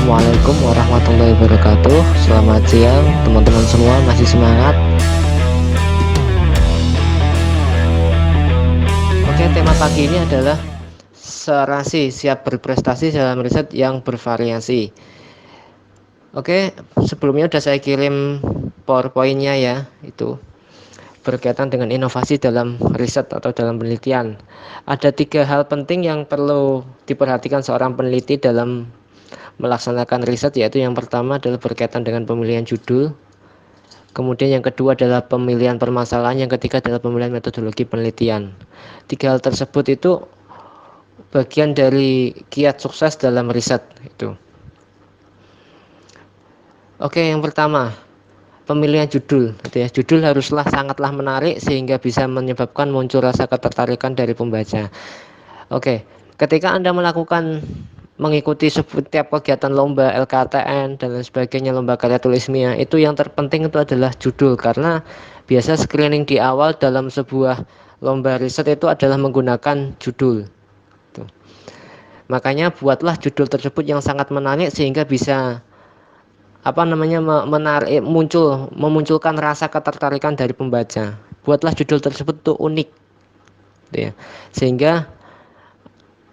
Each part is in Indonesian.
Assalamualaikum warahmatullahi wabarakatuh. Selamat siang teman-teman semua, masih semangat? Oke, tema pagi ini adalah serasi siap berprestasi dalam riset yang bervariasi. Oke, sebelumnya sudah saya kirim PowerPoint-nya ya, itu berkaitan dengan inovasi dalam riset atau dalam penelitian. Ada 3 hal penting yang perlu diperhatikan seorang peneliti dalam melaksanakan riset, yaitu yang pertama adalah berkaitan dengan pemilihan judul. Kemudian yang kedua adalah pemilihan permasalahan, yang ketiga adalah pemilihan metodologi penelitian. 3 hal tersebut itu bagian dari kiat sukses dalam riset itu. Oke, yang pertama, pemilihan judul gitu ya. Judul haruslah sangatlah menarik sehingga bisa menyebabkan muncul rasa ketertarikan dari pembaca. Oke, ketika Anda mengikuti setiap kegiatan lomba LKTN dan lain sebagainya, lomba karya tulis ilmiah, itu yang terpenting itu adalah judul, karena biasa screening di awal dalam sebuah lomba riset itu adalah menggunakan judul. Tuh. Makanya buatlah judul tersebut yang sangat menarik sehingga bisa menarik, memunculkan rasa ketertarikan dari pembaca. Buatlah judul tersebut tuh unik, gitu ya, sehingga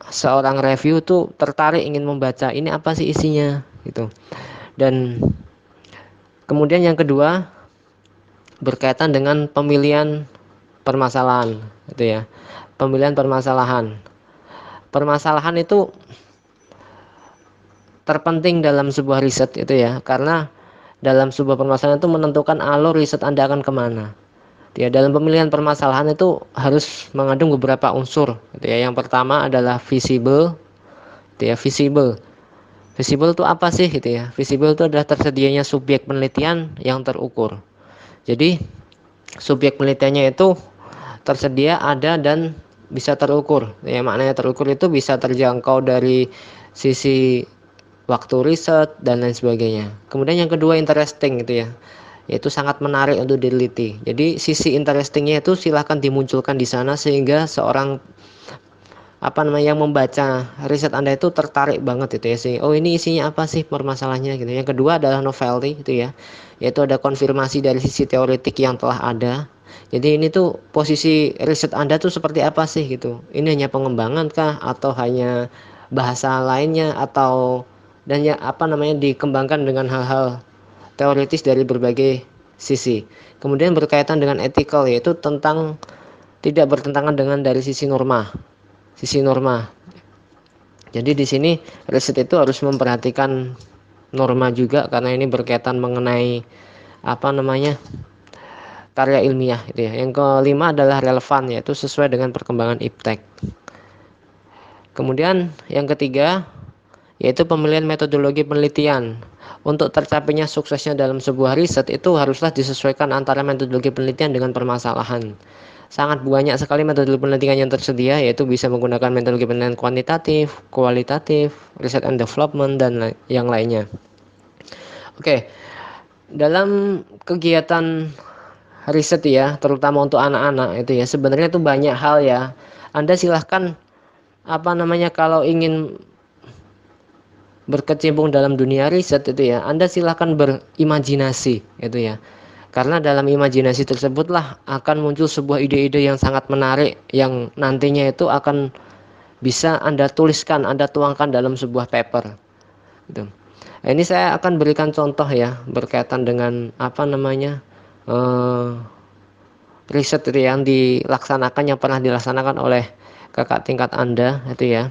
seorang review tuh tertarik ingin membaca ini apa sih isinya gitu. Dan kemudian yang kedua berkaitan dengan pemilihan permasalahan, gitu ya. Pemilihan permasalahan. Permasalahan itu terpenting dalam sebuah riset itu ya, karena dalam sebuah permasalahan itu menentukan alur riset Anda akan kemana. Ya, dalam pemilihan permasalahan itu harus mengandung beberapa unsur, gitu ya. Yang pertama adalah visible, gitu ya. Visible itu apa sih gitu ya? Visible itu adalah tersedianya subjek penelitian yang terukur. Jadi subjek penelitiannya itu tersedia, ada, dan bisa terukur. Ya, maknanya terukur itu bisa terjangkau dari sisi waktu riset dan lain sebagainya. Kemudian yang kedua interesting gitu ya. Yaitu sangat menarik untuk diteliti. Jadi sisi interestingnya itu silahkan dimunculkan di sana sehingga seorang yang membaca riset Anda itu tertarik banget itu ya sih. Oh, ini isinya apa sih permasalahannya gitu. Yang kedua adalah novelty itu ya. Yaitu ada konfirmasi dari sisi teoretik yang telah ada. Jadi ini tuh posisi riset Anda tuh seperti apa sih gitu. Ini hanya pengembangan kah atau hanya bahasa lainnya, atau dan ya dikembangkan dengan hal-hal teoritis dari berbagai sisi. Kemudian berkaitan dengan ethical, yaitu tentang tidak bertentangan dengan dari sisi norma. Jadi di sini riset itu harus memperhatikan norma juga, karena ini berkaitan mengenai karya ilmiah gitu ya. Yang kelima adalah relevan, yaitu sesuai dengan perkembangan iptek. Kemudian yang ketiga yaitu pemilihan metodologi penelitian. Untuk tercapainya suksesnya dalam sebuah riset itu haruslah disesuaikan antara metodologi penelitian dengan permasalahan. Sangat banyak sekali metode penelitian yang tersedia, yaitu bisa menggunakan metodologi penelitian kuantitatif, kualitatif, research and development, dan yang lainnya. Oke, dalam kegiatan riset ya, terutama untuk anak-anak itu ya, sebenarnya itu banyak hal ya. Anda silahkan kalau ingin berkecimpung dalam dunia riset itu ya, Anda silahkan berimajinasi itu ya. Karena dalam imajinasi tersebutlah akan muncul sebuah ide-ide yang sangat menarik yang nantinya itu akan bisa Anda tuliskan, Anda tuangkan dalam sebuah paper. Gitu. Nah, ini saya akan berikan contoh ya berkaitan dengan riset itu yang dilaksanakan, yang pernah dilaksanakan oleh kakak tingkat Anda itu ya,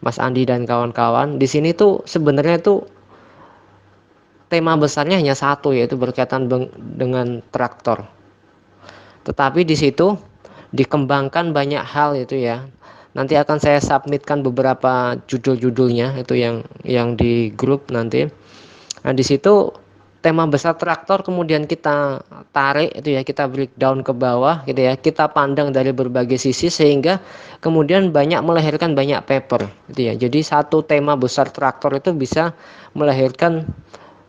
Mas Andi dan kawan-kawan. Di sini tuh sebenarnya tuh tema besarnya hanya satu, yaitu berkaitan dengan traktor. Tetapi di situ dikembangkan banyak hal itu ya. Nanti akan saya submitkan beberapa judul-judulnya itu yang di grup nanti. Nah, di situ tema besar traktor kemudian kita tarik itu ya, kita breakdown ke bawah gitu ya. Kita pandang dari berbagai sisi sehingga kemudian melahirkan banyak paper gitu ya. Jadi satu tema besar traktor itu bisa melahirkan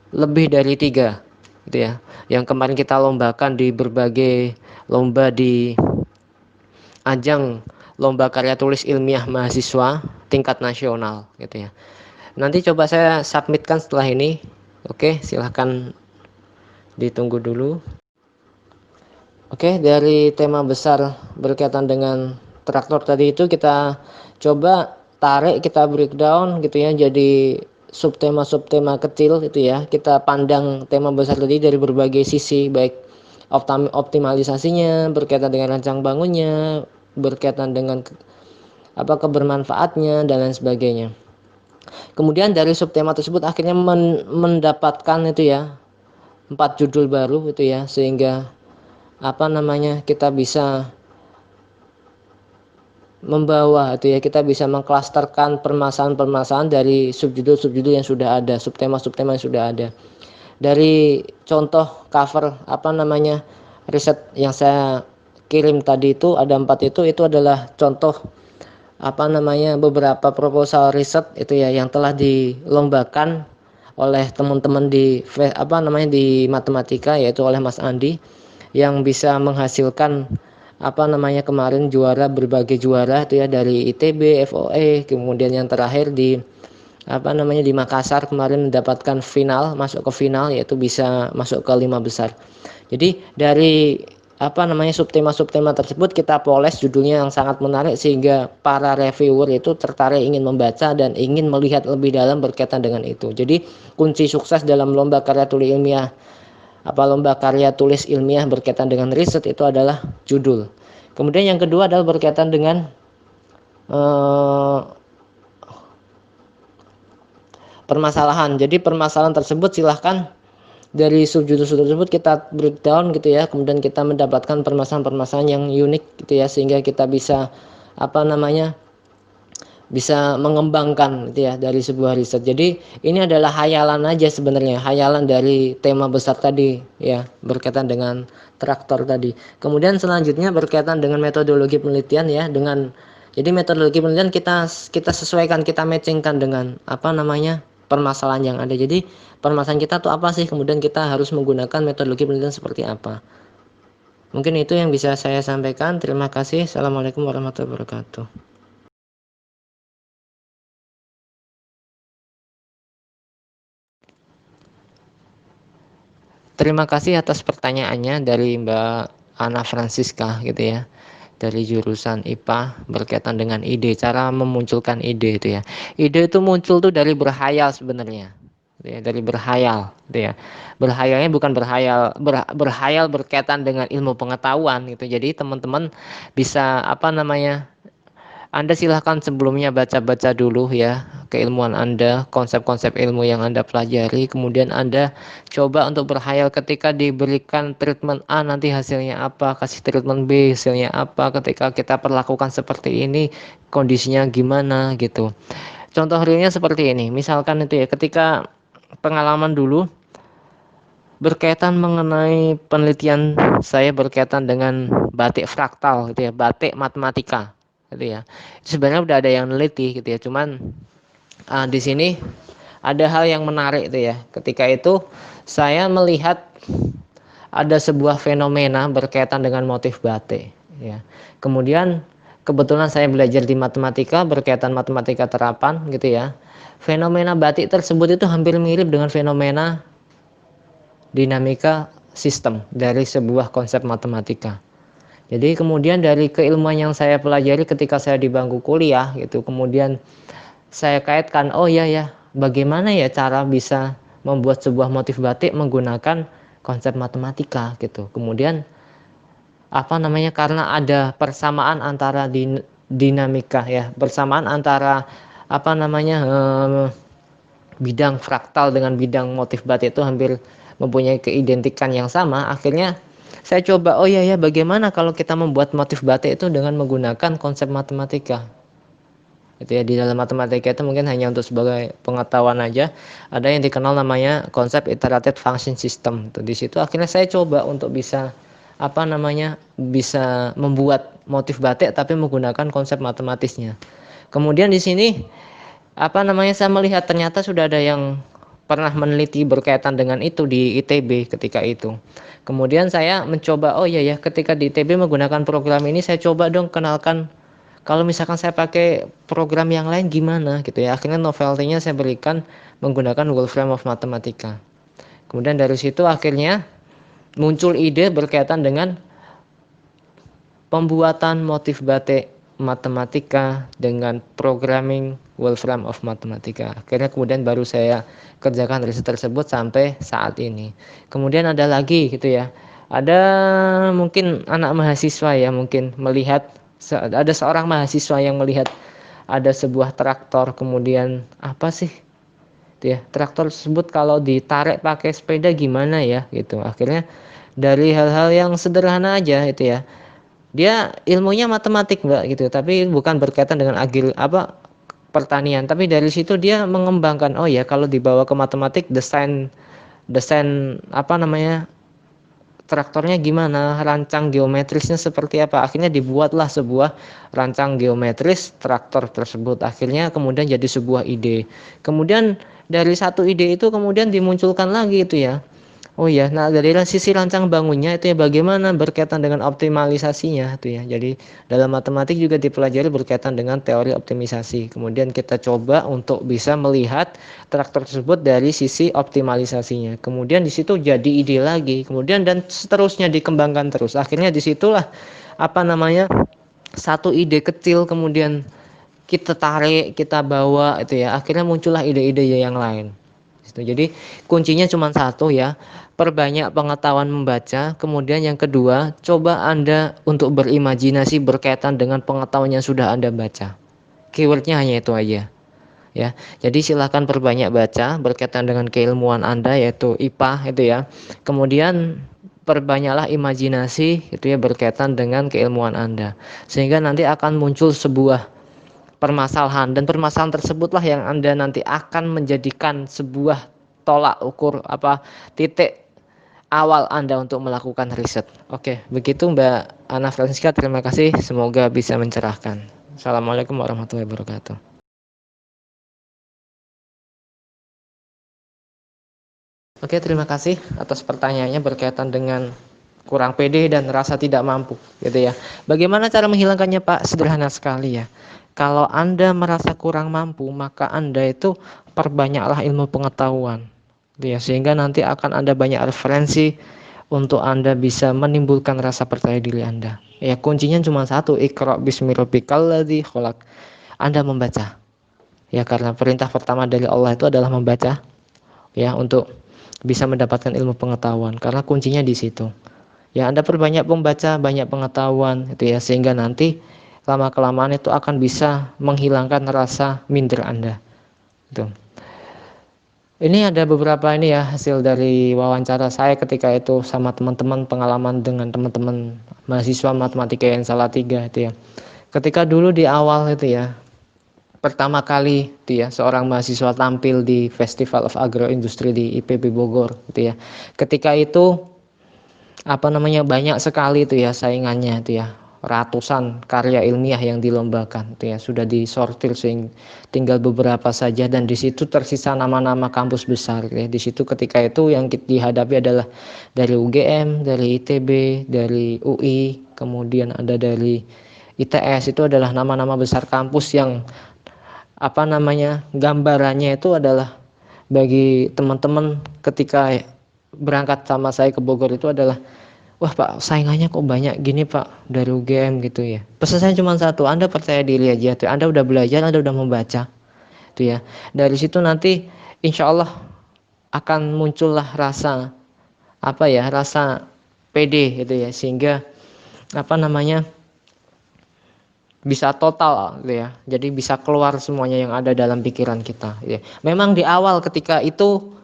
lebih dari 3 gitu ya, yang kemarin kita lombakan di berbagai lomba di ajang lomba karya tulis ilmiah mahasiswa tingkat nasional gitu ya. Nanti coba saya submitkan setelah ini. Oke, silahkan ditunggu dulu. Oke, dari tema besar berkaitan dengan traktor tadi itu kita coba tarik, kita breakdown gitu ya, jadi subtema-subtema kecil gitu ya. Kita pandang tema besar tadi dari berbagai sisi, baik optimalisasinya, berkaitan dengan rancang bangunnya, berkaitan dengan kebermanfaatnya dan lain sebagainya. Kemudian dari subtema tersebut akhirnya mendapatkan itu ya 4 judul baru itu ya, sehingga kita bisa membawa itu ya, kita bisa mengklasterkan permasalahan-permasalahan dari subjudul-subjudul yang sudah ada, subtema-subtema yang sudah ada. Dari contoh cover riset yang saya kirim tadi itu ada 4 itu adalah contoh beberapa proposal riset itu ya yang telah dilombakan oleh teman-teman di matematika, yaitu oleh Mas Andi, yang bisa menghasilkan kemarin berbagai juara itu ya, dari ITB, FOE, kemudian yang terakhir di Makassar kemarin mendapatkan masuk ke final, yaitu bisa masuk ke 5 besar. Jadi dari subtema-subtema tersebut kita poles judulnya yang sangat menarik, sehingga para reviewer itu tertarik ingin membaca dan ingin melihat lebih dalam berkaitan dengan itu. Jadi kunci sukses dalam lomba karya tulis ilmiah berkaitan dengan riset itu adalah judul. Kemudian yang kedua adalah berkaitan dengan permasalahan. Jadi permasalahan tersebut silahkan dari subjudul tersebut kita breakdown gitu ya, kemudian kita mendapatkan permasalahan-permasalahan yang unik gitu ya, sehingga kita bisa bisa mengembangkan gitu ya dari sebuah riset. Jadi ini adalah hayalan aja sebenarnya, hayalan dari tema besar tadi ya, berkaitan dengan traktor tadi. Kemudian selanjutnya berkaitan dengan metodologi penelitian ya, jadi metodologi penelitian kita sesuaikan, kita matchingkan dengan permasalahan yang ada. Jadi permasalahan kita tuh apa sih, kemudian kita harus menggunakan metodologi penelitian seperti apa. Mungkin itu yang bisa saya sampaikan. Terima kasih. Assalamualaikum warahmatullahi wabarakatuh. Terima kasih atas pertanyaannya dari Mbak Ana Francisca gitu ya, dari jurusan IPA, berkaitan dengan ide, cara memunculkan ide itu ya. Ide itu muncul tuh dari berhayal sebenarnya. Ya, dari berhayal gitu ya. Berhayalnya bukan berhayal berkaitan dengan ilmu pengetahuan gitu. Jadi teman-teman bisa Anda silahkan sebelumnya baca-baca dulu ya keilmuan Anda, konsep-konsep ilmu yang Anda pelajari. Kemudian Anda coba untuk berhayal ketika diberikan treatment A nanti hasilnya apa, kasih treatment B hasilnya apa, ketika kita perlakukan seperti ini kondisinya gimana gitu. Contoh realnya seperti ini, misalkan itu ya, ketika pengalaman dulu berkaitan mengenai penelitian saya berkaitan dengan batik fraktal gitu ya, batik matematika gitu ya. Sebenarnya udah ada yang neliti gitu ya, cuman di sini ada hal yang menarik itu ya. Ketika itu saya melihat ada sebuah fenomena berkaitan dengan motif batik ya. Kemudian kebetulan saya belajar di matematika, berkaitan matematika terapan gitu ya. Fenomena batik tersebut itu hampir mirip dengan fenomena dinamika sistem dari sebuah konsep matematika. Jadi kemudian dari keilmuan yang saya pelajari ketika saya di bangku kuliah gitu, kemudian saya kaitkan, oh iya ya, bagaimana ya cara bisa membuat sebuah motif batik menggunakan konsep matematika gitu. Kemudian karena ada persamaan antara dinamika ya, persamaan antara bidang fraktal dengan bidang motif batik itu hampir mempunyai keidentikan yang sama. Akhirnya saya coba, oh iya ya, bagaimana kalau kita membuat motif batik itu dengan menggunakan konsep matematika. Itu ya, di dalam matematika itu mungkin hanya untuk sebagai pengetahuan aja, ada yang dikenal namanya konsep iterative function system. Di situ akhirnya saya coba untuk bisa bisa membuat motif batik tapi menggunakan konsep matematisnya. Kemudian di sini saya melihat ternyata sudah ada yang pernah meneliti berkaitan dengan itu di ITB ketika itu. Kemudian saya mencoba, oh iya ya, ketika di ITB menggunakan program ini, saya coba dong kenalkan Kalau misalkan saya pakai program yang lain gimana gitu ya. Akhirnya novelty-nya saya berikan menggunakan Wolfram of Mathematica. Kemudian dari situ akhirnya muncul ide berkaitan dengan pembuatan motif batik matematika dengan programming Wolfram of Mathematica. Akhirnya kemudian baru saya kerjakan riset tersebut sampai saat ini. Kemudian ada lagi gitu ya. Ada mungkin anak mahasiswa ya mungkin melihat ada seorang mahasiswa yang melihat ada sebuah traktor, kemudian apa sih gitu ya, traktor tersebut kalau ditarik pakai sepeda gimana ya gitu. Akhirnya dari hal-hal yang sederhana aja itu ya, dia ilmunya matematik mbak gitu, tapi bukan berkaitan dengan pertanian, tapi dari situ dia mengembangkan, oh ya kalau dibawa ke matematik, desain desain traktornya gimana, rancang geometrisnya seperti apa. Akhirnya dibuatlah sebuah rancang geometris traktor tersebut. Akhirnya kemudian jadi sebuah ide. Kemudian dari satu ide itu kemudian dimunculkan lagi itu ya. Oh ya, nah dari sisi rancang bangunnya itu ya bagaimana berkaitan dengan optimalisasinya itu ya. Jadi dalam matematik juga dipelajari berkaitan dengan teori optimisasi. Kemudian kita coba untuk bisa melihat traktor tersebut dari sisi optimalisasinya. Kemudian di situ jadi ide lagi. Kemudian dan seterusnya dikembangkan terus. Akhirnya disitulah satu ide kecil kemudian kita tarik, kita bawa itu ya. Akhirnya muncullah ide-ide yang lain. Jadi kuncinya cuma satu ya, perbanyak pengetahuan membaca. Kemudian yang kedua, coba Anda untuk berimajinasi berkaitan dengan pengetahuan yang sudah Anda baca. Keywordnya hanya itu aja ya. Jadi silahkan perbanyak baca berkaitan dengan keilmuan Anda yaitu IPA itu ya. Kemudian perbanyaklah imajinasi itu ya berkaitan dengan keilmuan Anda. Sehingga nanti akan muncul sebuah permasalahan, dan permasalahan tersebutlah yang Anda nanti akan menjadikan sebuah tolak ukur titik awal Anda untuk melakukan riset. Oke, begitu Mbak Ana Francisca, terima kasih, semoga bisa mencerahkan. Assalamualaikum warahmatullahi wabarakatuh. Oke, terima kasih atas pertanyaannya berkaitan dengan kurang pede dan rasa tidak mampu gitu ya. Bagaimana cara menghilangkannya Pak? Sederhana sekali ya. Kalau Anda merasa kurang mampu, maka Anda itu perbanyaklah ilmu pengetahuan gitu ya, sehingga nanti akan ada banyak referensi untuk Anda bisa menimbulkan rasa percaya diri Anda. Ya, kuncinya cuma satu, Iqra bismi rabbikal ladzi khalaq. Anda membaca. Ya, karena perintah pertama dari Allah itu adalah membaca ya, untuk bisa mendapatkan ilmu pengetahuan, karena kuncinya di situ. Ya, Anda perbanyak membaca, banyak pengetahuan itu ya, sehingga nanti lama kelamaan itu akan bisa menghilangkan rasa minder Anda. Gitu. Ini ada beberapa ini ya hasil dari wawancara saya ketika itu sama teman-teman, pengalaman dengan teman-teman mahasiswa matematika yang Salatiga itu ya. Ketika dulu di awal itu ya, pertama kali itu ya seorang mahasiswa tampil di Festival of Agroindustri di IPB Bogor gitu ya. Ketika itu banyak sekali itu ya saingannya itu ya, ratusan karya ilmiah yang dilombakan itu ya, sudah disortir sehingga tinggal beberapa saja, dan di situ tersisa nama-nama kampus besar gitu ya. Di situ ketika itu yang dihadapi adalah dari UGM, dari ITB, dari UI, kemudian ada dari ITS. Itu adalah nama-nama besar kampus yang gambarannya itu adalah bagi teman-teman ketika berangkat sama saya ke Bogor itu adalah, wah Pak, saingannya kok banyak gini Pak dari UGM gitu ya. Pesan saya cuma satu, Anda percaya diri aja tuh. Anda udah belajar, Anda udah membaca tuh ya. Dari situ nanti insya Allah akan muncullah rasa rasa pede gitu ya, sehingga bisa total gitu ya. Jadi bisa keluar semuanya yang ada dalam pikiran kita ya. Memang di awal ketika itu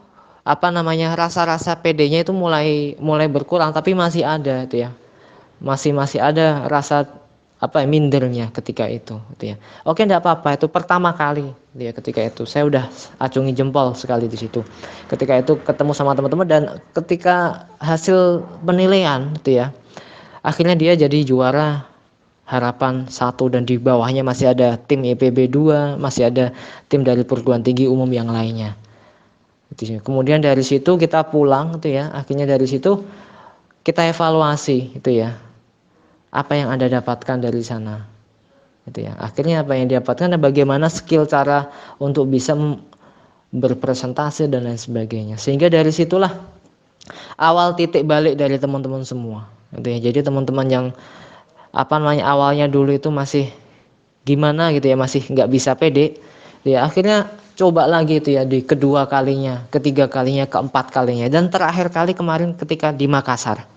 rasa-rasa pedenya itu mulai berkurang, tapi masih ada itu ya. Masih ada rasa mindernya ketika itu gitu ya. Oke, enggak apa-apa, itu pertama kali gitu ya. Ketika itu saya udah acungi jempol sekali di situ. Ketika itu ketemu sama teman-teman dan ketika hasil penilaian gitu ya. Akhirnya dia jadi juara harapan 1, dan di bawahnya masih ada tim IPB 2, masih ada tim dari perguruan tinggi umum yang lainnya. Kemudian dari situ kita pulang itu ya, akhirnya dari situ kita evaluasi itu ya, apa yang Anda dapatkan dari sana. Gitu ya. Akhirnya apa yang didapatkan adalah bagaimana skill cara untuk bisa berpresentasi dan lain sebagainya. Sehingga dari situlah awal titik balik dari teman-teman semua. Gitu ya. Jadi teman-teman yang awalnya dulu itu masih gimana gitu ya, masih nggak bisa pede, ya akhirnya coba lagi itu ya di kedua kalinya, ketiga kalinya, keempat kalinya, dan terakhir kali kemarin ketika di Makassar.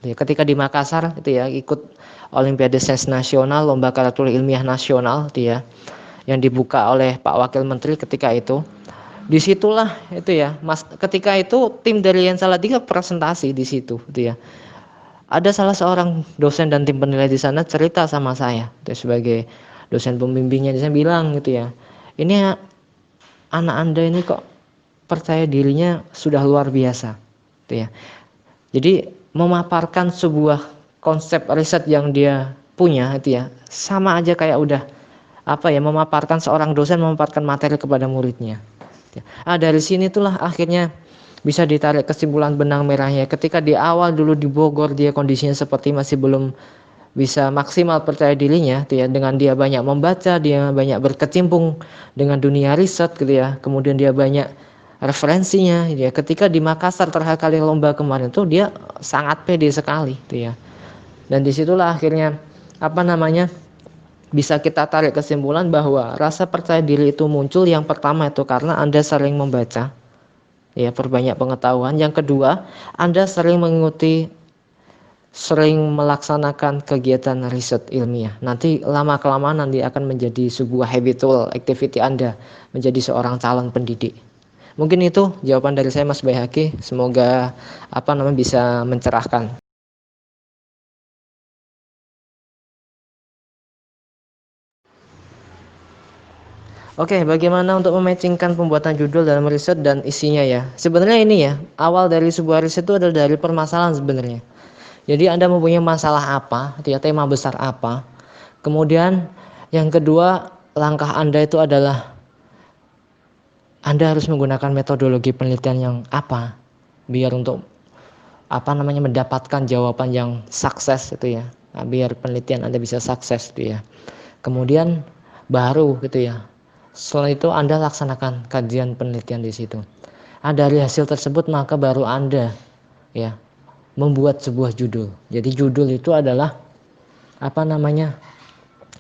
Ya, ketika di Makassar itu ya ikut Olimpiade Sains Nasional, Lomba Karya Ilmiah Nasional itu ya, yang dibuka oleh Pak Wakil Menteri ketika itu. Disitulah itu ya, Mas, ketika itu tim dari Yen Salatiga presentasi di situ gitu ya. Ada salah seorang dosen dan tim penilai di sana cerita sama saya, sebagai dosen pembimbingnya, dia bilang gitu ya, ini anak Anda ini kok percaya dirinya sudah luar biasa, gitu ya. Jadi memaparkan sebuah konsep riset yang dia punya itu ya, sama aja kayak udah memaparkan seorang dosen memaparkan materi kepada muridnya. Dari sini itulah akhirnya bisa ditarik kesimpulan benang merahnya. Ketika di awal dulu di Bogor dia kondisinya seperti masih belum bisa maksimal percaya dirinya, gitu ya, dengan dia banyak membaca, dia banyak berkecimpung dengan dunia riset, gitu ya. Kemudian dia banyak referensinya, gitu ya. Ketika di Makassar terakhir kali lomba kemarin tuh dia sangat pede sekali, gitu ya. Dan disitulah akhirnya bisa kita tarik kesimpulan bahwa rasa percaya diri itu muncul yang pertama itu karena Anda sering membaca, ya, perbanyak pengetahuan. Yang kedua, Anda sering melaksanakan kegiatan riset ilmiah. Nanti lama kelamaan nanti akan menjadi sebuah habitual activity Anda menjadi seorang calon pendidik. Mungkin itu jawaban dari saya, Mas Baihaqi. Semoga bisa mencerahkan. Oke, bagaimana untuk mematchingkan pembuatan judul dalam riset dan isinya ya? Sebenarnya ini ya, awal dari sebuah riset itu adalah dari permasalahan sebenarnya. Jadi Anda mempunyai masalah apa, tema besar apa. Kemudian yang kedua, langkah Anda itu adalah Anda harus menggunakan metodologi penelitian yang apa biar untuk mendapatkan jawaban yang sukses itu ya. Nah, biar penelitian Anda bisa sukses gitu ya. Kemudian baru gitu ya. Setelah itu Anda laksanakan kajian penelitian di situ. Dari hasil tersebut maka baru Anda ya membuat sebuah judul. Jadi judul itu adalah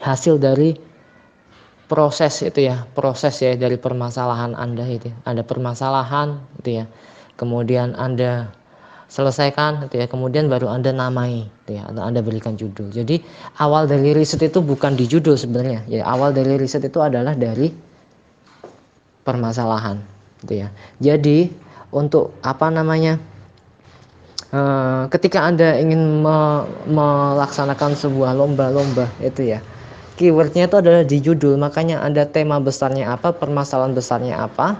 hasil dari proses itu ya, dari permasalahan Anda itu. Ada permasalahan gitu ya. Kemudian Anda selesaikan gitu ya, kemudian baru Anda namai gitu ya, atau Anda berikan judul. Jadi awal dari riset itu bukan di judul sebenarnya. Ya, awal dari riset itu adalah dari permasalahan gitu ya. Jadi untuk ketika Anda ingin melaksanakan sebuah lomba-lomba itu ya, keywordnya itu adalah di judul. Makanya Anda tema besarnya apa, permasalahan besarnya apa,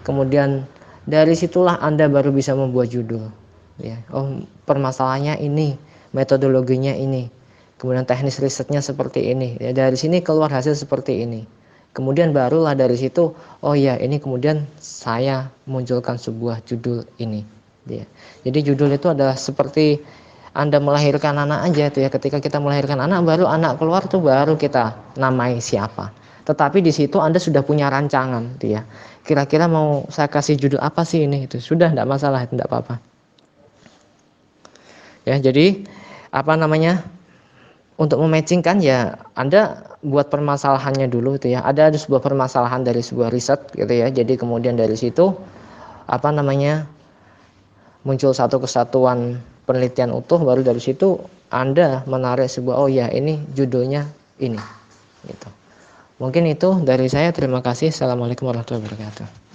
kemudian dari situlah Anda baru bisa membuat judul ya. Oh, permasalahannya ini, metodologinya ini, kemudian teknis risetnya seperti ini ya, dari sini keluar hasil seperti ini. Kemudian barulah dari situ, oh ya ini kemudian saya munculkan sebuah judul ini ya. Jadi judul itu adalah seperti Anda melahirkan anak aja tuh ya. Ketika kita melahirkan anak, baru anak keluar tuh baru kita namai siapa. Tetapi di situ Anda sudah punya rancangan tuh ya. Kira-kira mau saya kasih judul apa sih ini, itu sudah tidak masalah, itu tidak apa-apa. Ya, jadi untuk mematchingkan ya Anda buat permasalahannya dulu itu ya. Ada sebuah permasalahan dari sebuah riset gitu ya. Jadi kemudian dari situ muncul satu kesatuan penelitian utuh, baru dari situ Anda menarik sebuah, oh ya ini judulnya ini gitu. Mungkin itu dari saya, terima kasih. Assalamualaikum warahmatullahi wabarakatuh.